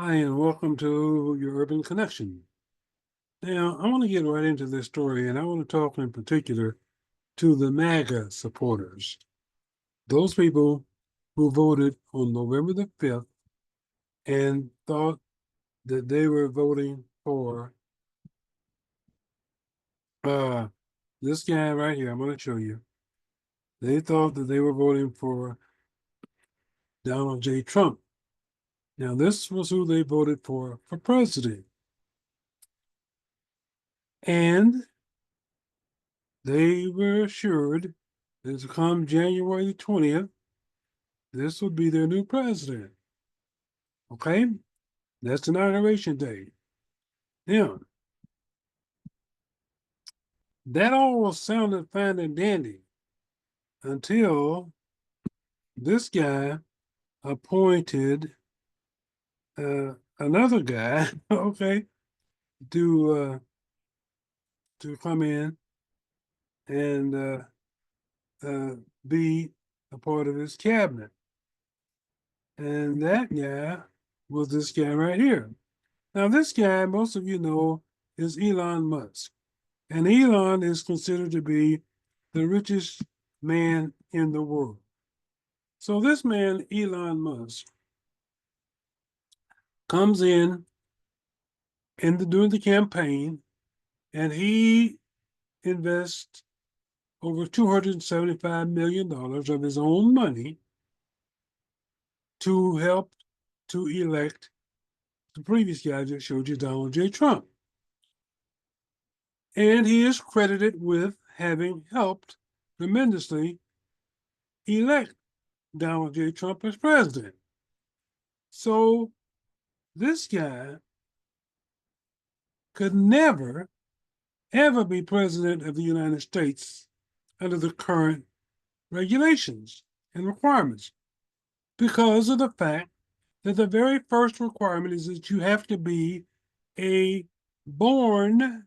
Hi, and welcome to your Urban Connection. Now, I want to get right into this story, and I want to talk in particular to the MAGA supporters, those people who voted on November the 5th and thought that they were voting for uh, this guy right here. I'm going to show you. They thought that they were voting for Donald J. Trump. Now, this was who they voted for president. And they were assured that come January the 20th, this would be their new president. Okay? That's inauguration day. Now, that all sounded fine and dandy until this guy appointed another guy, okay, to come in and uh, be a part of his cabinet. And that guy was this guy right here. Now, this guy, most of you know, is Elon Musk. And Elon is considered to be the richest man in the world. So this man, Elon Musk, comes in during the campaign, and he invests over $275 million of his own money to help to elect the previous guy that showed you, Donald J. Trump. And he is credited with having helped tremendously elect Donald J. Trump as president. So this guy could never, ever be president of the United States under the current regulations and requirements because of the fact that the very first requirement is that you have to be a born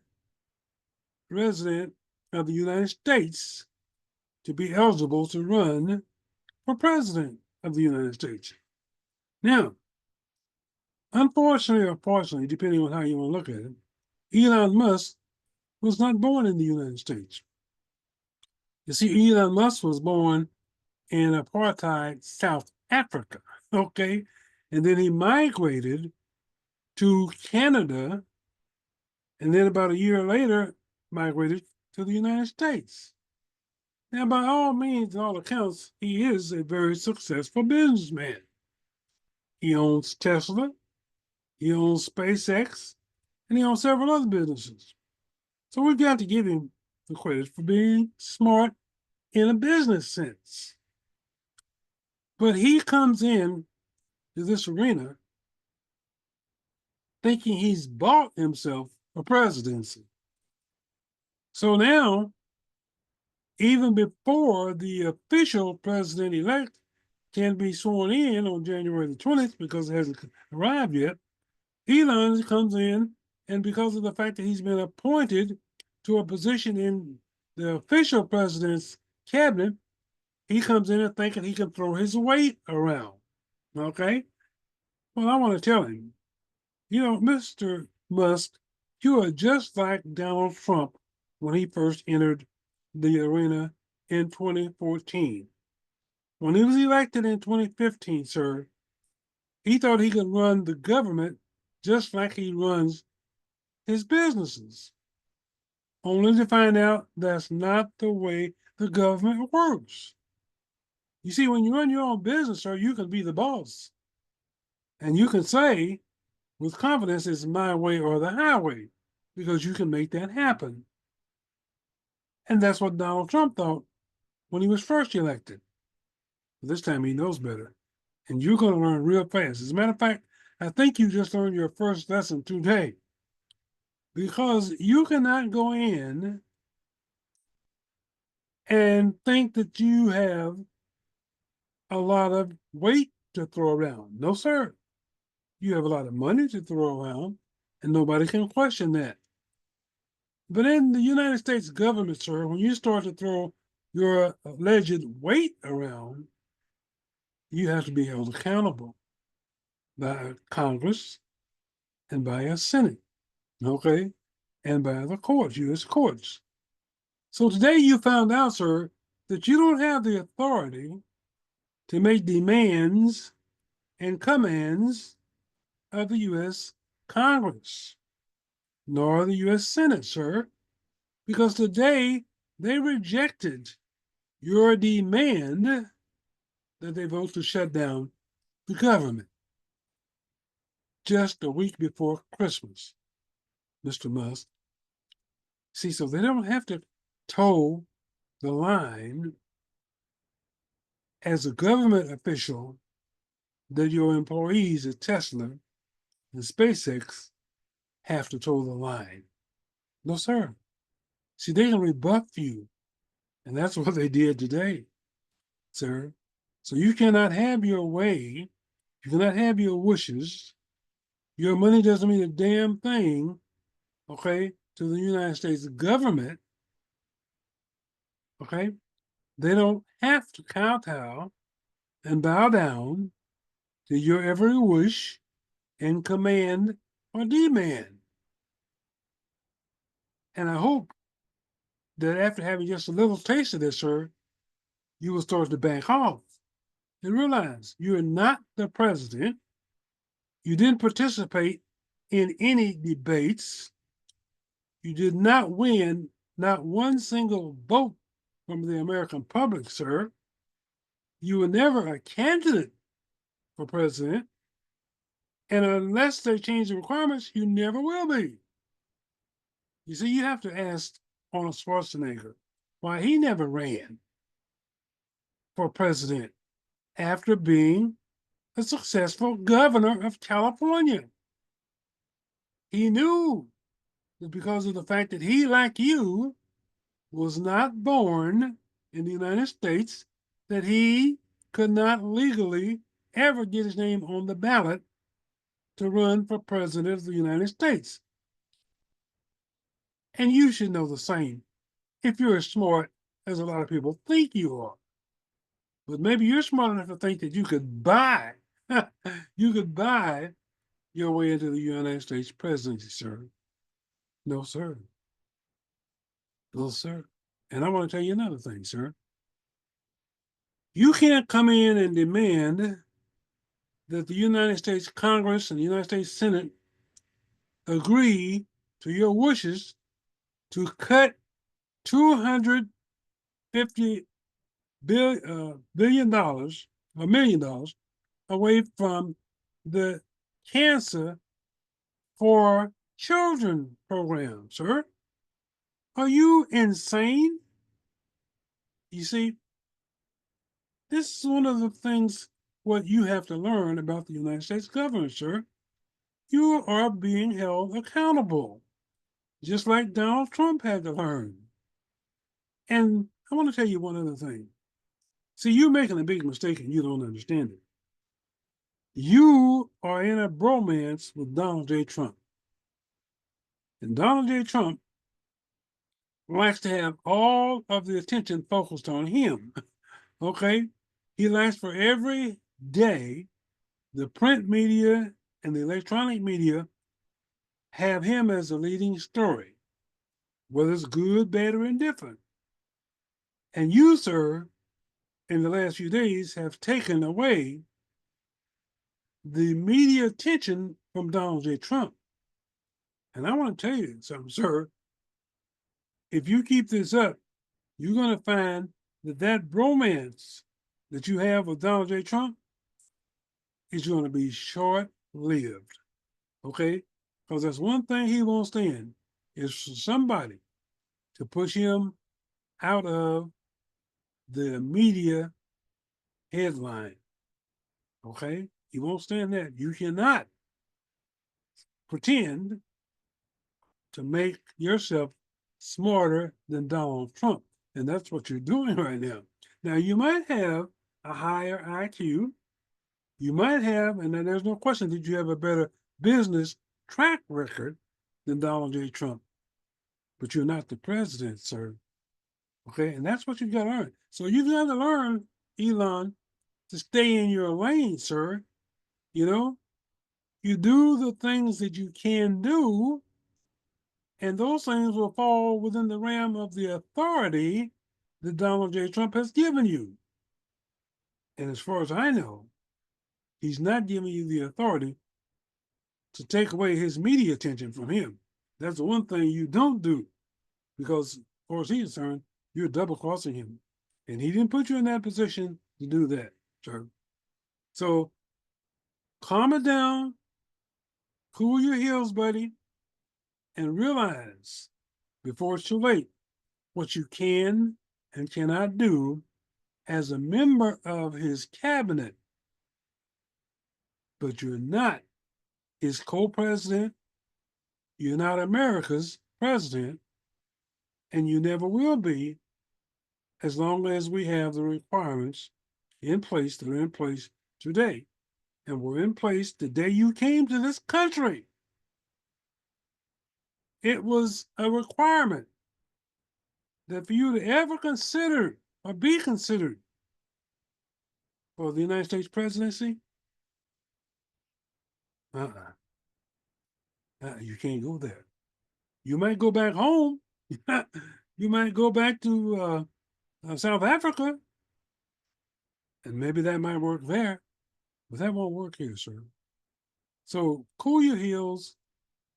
resident of the United States to be eligible to run for president of the United States. Now, unfortunately or fortunately, depending on how you want to look at it, Elon Musk was not born in the United States. You see, Elon Musk was born in apartheid South Africa, okay? And then he migrated to Canada, and then about a year later, migrated to the United States. Now, by all means, all accounts, he is a very successful businessman. He owns Tesla, he owns SpaceX, and he owns several other businesses. So we've got to give him the credit for being smart in a business sense. But he comes in to this arena thinking he's bought himself a presidency. So now, even before the official president-elect can be sworn in on January the 20th, because it hasn't arrived yet, Elon comes in, and because of the fact that he's been appointed to a position in the official president's cabinet, he comes in and thinking he can throw his weight around. Okay? Well, I want to tell him, Mr. Musk, you are just like Donald Trump when he first entered the arena in 2014. When he was elected in 2015, sir, he thought he could run the government just like he runs his businesses, only to find out that's not the way the government works. You see, when you run your own business, sir, you can be the boss. And you can say with confidence, it's my way or the highway, because you can make that happen. And that's what Donald Trump thought when he was first elected. But this time he knows better. And you're going to learn real fast. As a matter of fact, I think you just learned your first lesson today. Because you cannot go in and think that you have a lot of weight to throw around. No, sir. You have a lot of money to throw around, and nobody can question that. But in the United States government, sir, when you start to throw your alleged weight around, you have to be held accountable by Congress and by a Senate, okay, and by the courts, U.S. courts. So today you found out, sir, that you don't have the authority to make demands and commands of the U.S. Congress, nor the U.S. Senate, sir, because today they rejected your demand that they vote to shut down the government just a week before Christmas, Mr. Musk. See, so they don't have to toe the line as a government official that your employees at Tesla and SpaceX have to toe the line. No, sir. See, they can rebuff you. And that's what they did today, sir. So you cannot have your way. You cannot have your wishes. Your money doesn't mean a damn thing, okay, to the United States government, okay? They don't have to kowtow and bow down to your every wish and command or demand. And I hope that after having just a little taste of this, sir, you will start to back off and realize you're not the president. You didn't participate in any debates. You did not win not one single vote from the American public, sir. You were never a candidate for president. And unless they change the requirements, you never will be. You see, you have to ask Arnold Schwarzenegger why he never ran for president after being a successful governor of California. He knew that because of the fact that he, like you, was not born in the United States, that he could not legally ever get his name on the ballot to run for president of the United States. And you should know the same if you're as smart as a lot of people think you are. But maybe you're smart enough to think that you could buy, you could buy your way into the United States presidency, sir. No, sir. No, sir. And I want to tell you another thing, sir. You can't come in and demand that the United States Congress and the United States Senate agree to your wishes to cut $250 billion dollars, $1 million away from the cancer for children program, sir. Are you insane? You see, this is one of the things what you have to learn about the United States government, sir. You are being held accountable, just like Donald Trump had to learn. And I want to tell you one other thing. See, you're making a big mistake and you don't understand it. You are in a bromance with Donald J. Trump. And Donald J. Trump likes to have all of the attention focused on him. Okay? He likes for every day the print media and the electronic media have him as a leading story, whether it's good, bad, or indifferent. And you, sir, in the last few days have taken away the media attention from Donald J. Trump. And I want to tell you something, sir. If you keep this up, you're going to find that that bromance that you have with Donald J. Trump is going to be short-lived, okay? Because that's one thing he won't stand is for somebody to push him out of the media headline, okay? He won't stand that. You cannot pretend to make yourself smarter than Donald Trump. And that's what you're doing right now. Now, you might have a higher IQ. You might have, and then there's no question that you have a better business track record than Donald J. Trump. But you're not the president, sir. Okay, and that's what you got to learn. So you got to learn, Elon, to stay in your lane, sir. You know, You do the things that you can do, and those things will fall within the realm of the authority that Donald J. Trump has given you. And as far as I know, he's not giving you the authority to take away his media attention from him. That's the one thing you don't do, because, as far as he's concerned, you're double crossing him. And he didn't put you in that position to do that, sir. So calm it down, cool your heels, buddy, and realize before it's too late what you can and cannot do as a member of his cabinet. But you're not his co-president, you're not America's president, and you never will be as long as we have the requirements in place that are in place today. And were in place the day you came to this country. It was a requirement that for you to ever consider or be considered for the United States presidency, you can't go there. You might go back home. You might go back to South Africa, and maybe that might work there, but that won't work here, sir. So cool your heels,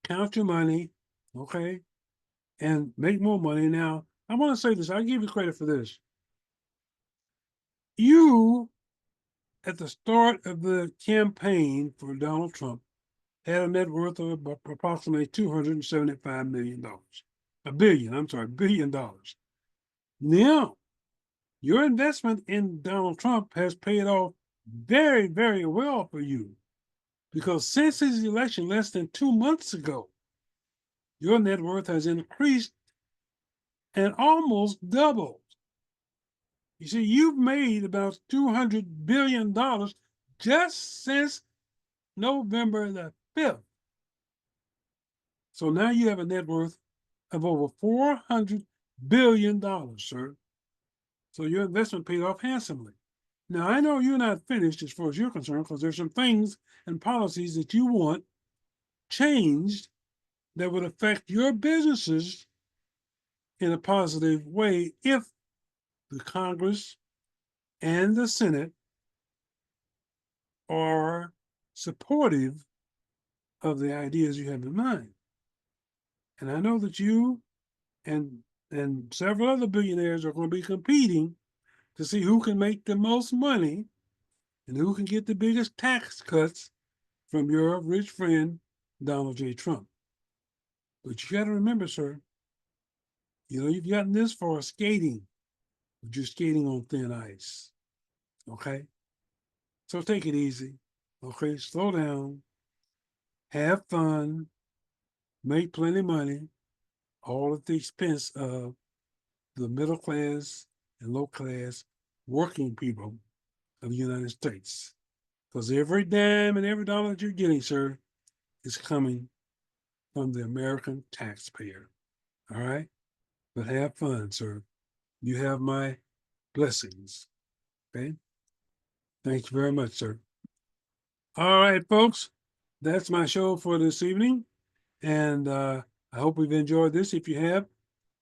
count your money, okay, and make more money. Now, I want to say this. I give you credit for this. You, at the start of the campaign for Donald Trump, had a net worth of approximately $275 million. $1 billion. Now, your investment in Donald Trump has paid off very, very well for you, because since his election less than 2 months ago, your net worth has increased and almost doubled. You see, you've made about $200 billion just since November the 5th. So now you have a net worth of over $400 billion, sir. So your investment paid off handsomely. Now, I know you're not finished as far as you're concerned, because there's some things and policies that you want changed that would affect your businesses in a positive way if the Congress and the Senate are supportive of the ideas you have in mind. And I know that you and several other billionaires are going to be competing to see who can make the most money and who can get the biggest tax cuts from your rich friend, Donald J. Trump. But you got to remember, sir, you've gotten this far skating, but you're skating on thin ice. Okay? So take it easy. Okay? Slow down, have fun, make plenty of money, all at the expense of the middle class and low class working people of the United States. Because every dime and every dollar that you're getting, sir, is coming from the American taxpayer. All right? But have fun, sir. You have my blessings. Okay? Thank you very much, sir. All right, folks. That's my show for this evening. And I hope you've enjoyed this. If you have,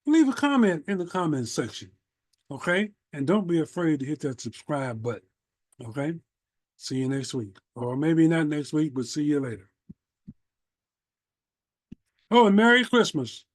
leave a comment in the comments section. Okay? And don't be afraid to hit that subscribe button. Okay? See you next week. Or maybe not next week, but see you later. Oh, and Merry Christmas.